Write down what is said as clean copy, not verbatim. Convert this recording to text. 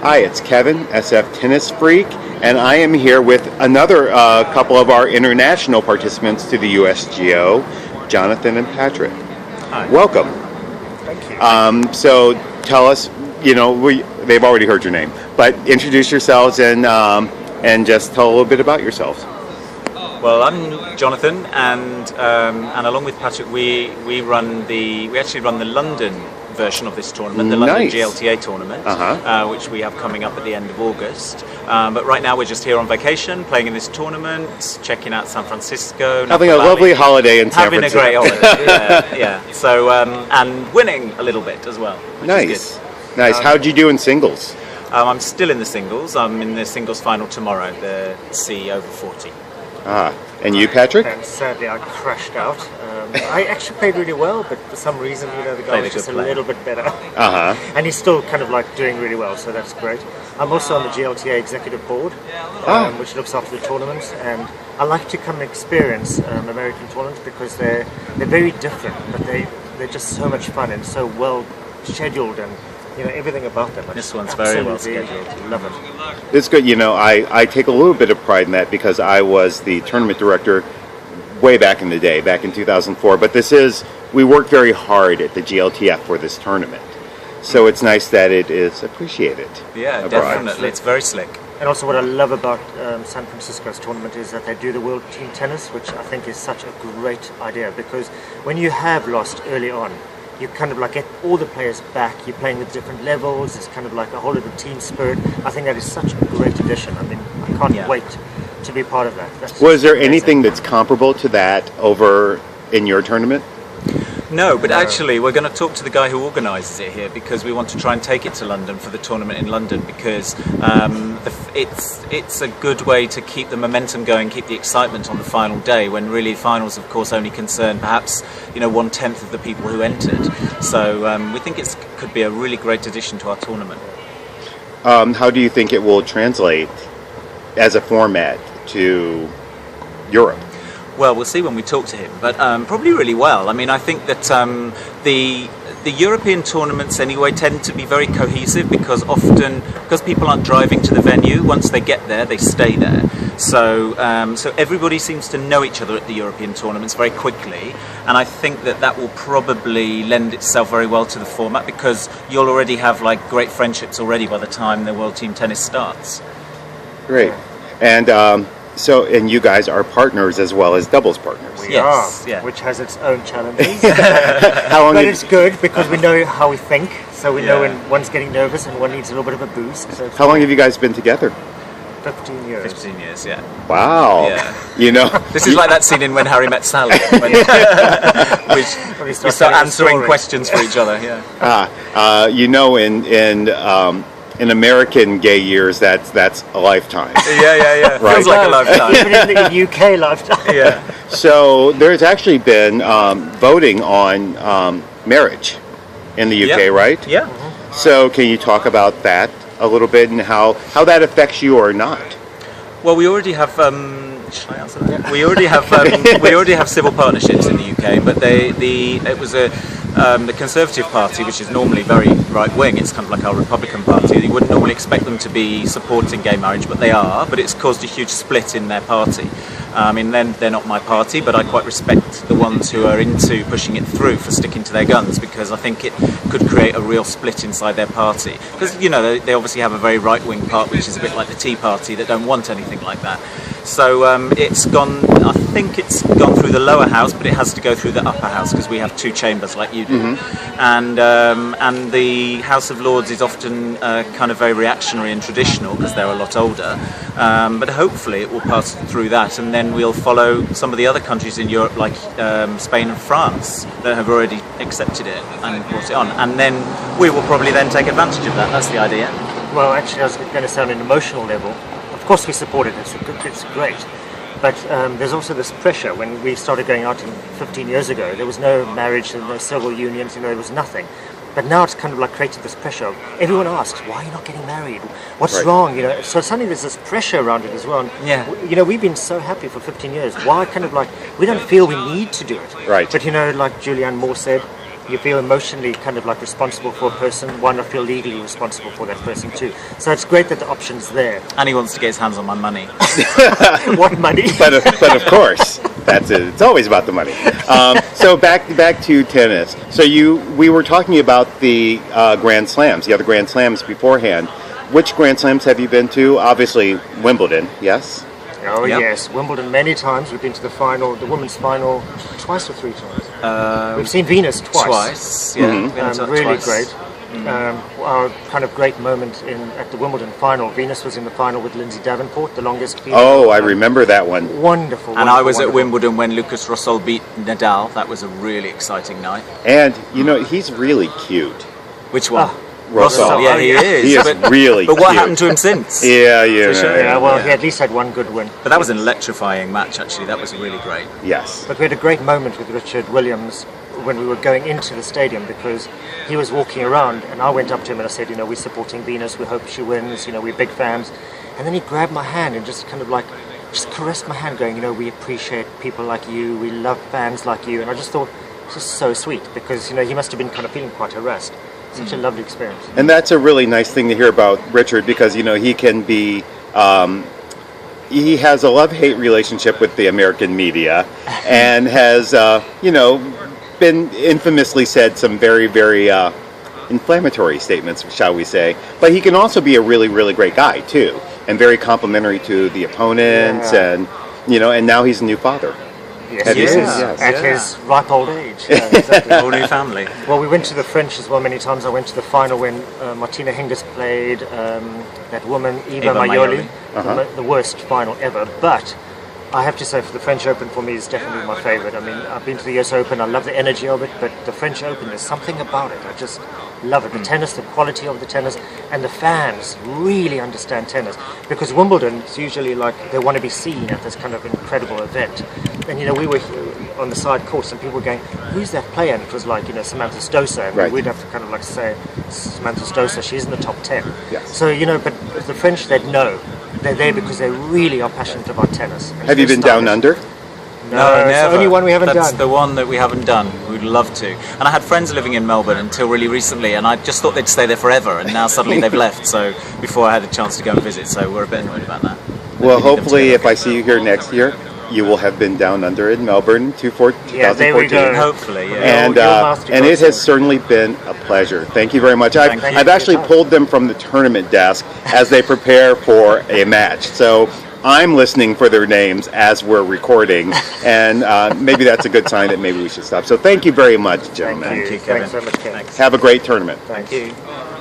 Hi, it's Kevin, SF Tennis Freak, and I am here with another couple of our international participants to the USGO, Jonathan and Patrick. Hi. Welcome. Thank you. So tell us, they've already heard your name, but introduce yourselves and just tell a little bit about yourselves. Well, I'm Jonathan, and along with Patrick, we actually run the London version of this tournament, the London GLTA tournament, which we have coming up at the end of August. But right now we're just here on vacation, playing in this tournament, checking out San Francisco, having a lovely holiday in San Francisco. Having a great holiday, yeah. So and winning a little bit as well. Which is good. Nice. How'd you do in singles? I'm still in the singles. I'm in the singles final tomorrow, the C over 40. And you, Patrick? And sadly, I crashed out. I actually played really well, but for some reason, the guy was just a little bit better. And he's still kind of doing really well, so that's great. I'm also on the GLTA executive board, which looks after the tournaments, and I like to come and experience American tournaments because they're very different, but they're just so much fun and so well scheduled and everything about them. This one's very well scheduled. Love it. It's good. I take a little bit of pride in that because I was the tournament director way back in the day, back in 2004. But we work very hard at the GLTF for this tournament. So it's nice that it is appreciated. Yeah, definitely. It's very slick. And also what I love about San Francisco's tournament is that they do the World Team Tennis, which I think is such a great idea because when you have lost early on, you kind of get all the players back, you're playing with different levels, it's kind of a whole lot of team spirit. I think that is such a great addition. I mean, I can't wait to be part of that. Was there anything that's comparable to that over in your tournament? No, but actually we're going to talk to the guy who organises it here because we want to try and take it to London for the tournament in London because it's a good way to keep the momentum going, keep the excitement on the final day when really finals of course only concern perhaps 1/10 of the people who entered. So we think it could be a really great addition to our tournament. How do you think it will translate as a format to Europe? Well, we'll see when we talk to him, but probably really well. I mean, I think that the European tournaments anyway tend to be very cohesive because people aren't driving to the venue. Once they get there, they stay there. So everybody seems to know each other at the European tournaments very quickly, and I think that will probably lend itself very well to the format because you'll already have great friendships already by the time the World Team Tennis starts. Great, and. And you guys are partners as well as doubles partners. We are, which has its own challenges. But it's good because we know how we think, so we know when one's getting nervous and one needs a little bit of a boost. So how long have you guys been together? 15 years. 15 years, yeah. Wow. Yeah. This is like that scene in When Harry Met Sally, when we start answering questions for each other. Yeah. In American gay years, that's a lifetime. Yeah. Right. Feels like a lifetime. Even in the UK lifetime. Yeah. So there's actually been voting on marriage in the UK, right? Yeah. So can you talk about that a little bit and how that affects you or not? Well, we already have. Should I answer that? We already have civil partnerships in the UK, but it was the Conservative Party, which is normally very right-wing, it's kind of like our Republican Party. You wouldn't normally expect them to be supporting gay marriage, but they are. But it's caused a huge split in their party. I mean, they're not my party, but I quite respect the ones who are into pushing it through for sticking to their guns, because I think it could create a real split inside their party. Because, they obviously have a very right-wing part, which is a bit like the Tea Party, that don't want anything like that. So I think it's gone through the lower house, but it has to go through the upper house, because we have two chambers like you do. And the House of Lords is often kind of very reactionary and traditional, because they're a lot older. But hopefully it will pass through that, and then we'll follow some of the other countries in Europe, like Spain and France, that have already accepted it and brought it on. And then we will probably then take advantage of that. That's the idea. Well, actually, I was going to say on an emotional level, of course we support it, it's great. But there's also this pressure. When we started going out 15 years ago, there was no marriage, there were no civil unions, there was nothing. But now it's kind of created this pressure. Everyone asks, why are you not getting married? What's wrong? So suddenly there's this pressure around it as well. And, we've been so happy for 15 years. Why we don't feel we need to do it. Right. But like Julianne Moore said, you feel emotionally kind of like responsible for a person. Why not feel legally responsible for that person too? So it's great that the option's there. And he wants to get his hands on my money. What money? But of course, that's it. It's always about the money. So back to tennis. So we were talking about the Grand Slams, the other Grand Slams beforehand. Which Grand Slams have you been to? Obviously, Wimbledon, yes? Oh, Yep. yes. Wimbledon many times. We've been to the final, the women's final, twice or 3 times. We've seen Venus twice. Twice, yeah. Mm-hmm. Been to Really twice. great. Our kind of great moment at the Wimbledon final. Venus was in the final with Lindsay Davenport, the longest female. Oh, I remember that one. Wonderful. And I was at wonderful. Wimbledon when Lucas Rosol beat Nadal. That was a really exciting night. And, he's really cute. Which one? Rosol. Yeah, he is. He is but, really But what cute. happened to him since? Yeah. Yeah, well, Yeah. he at least had one good win. But that was an electrifying match, actually. That was really great. Yes. But we had a great moment with Richard Williams when we were going into the stadium because he was walking around and I went up to him and I said, we're supporting Venus, we hope she wins, we're big fans. And then he grabbed my hand and just kind of like, just caressed my hand going, we appreciate people like you, we love fans like you. And I just thought, this is so sweet because, he must have been kind of feeling quite harassed. Such a lovely experience. And that's a really nice thing to hear about Richard because, he can be, he has a love-hate relationship with the American media and has, been infamously said some very, very inflammatory statements, shall we say. But he can also be a really, really great guy, too, and very complimentary to the opponents and, and now he's a new father. Yes, Have he you is, seen- yes. at Yeah. his ripe old age. Yeah, exactly. Whole new family. Well, we went to the French as well many times. I went to the final when Martina Hingis played that woman, Eva Eva Maioli, Maioli. the worst final ever. But I have to say, for the French Open, for me, is definitely my favourite. I mean, I've been to the US Open, I love the energy of it, but the French Open, there's something about it. I just love it. The tennis, the quality of the tennis, and the fans really understand tennis. Because Wimbledon is usually like, they want to be seen at this kind of incredible event. And, we were on the side courts and people were going, who's that player? And it was like, Samantha Stosur. And Right. we'd have to kind of like say, Samantha Stosur, she's in the top 10. Yes. So, but the French, they'd know. They're there because they really are passionate about tennis. And Have you they're been down stylish. under? No, it's the only one we haven't That's done. the one that we haven't done. We'd love to. And I had friends living in Melbourne until really recently, and I just thought they'd stay there forever, and now suddenly they've left. So before I had a chance to go and visit, so we're a bit annoyed about that. Well, We need them hopefully, to if I see you here next year, you will have been down under in Melbourne for 2014. Yeah, there we go. Hopefully, yeah. And You'll master and it God has soon. certainly been a pleasure. Thank you very much. Thank you. I've actually pulled them from the tournament desk as they prepare for a match. So I'm listening for their names as we're recording, and maybe that's a good sign that maybe we should stop. So thank you very much, gentlemen. Thank you. Thank you, Kevin. Thanks so much, Kevin. Thanks. Have a great tournament. Thanks. Thank you.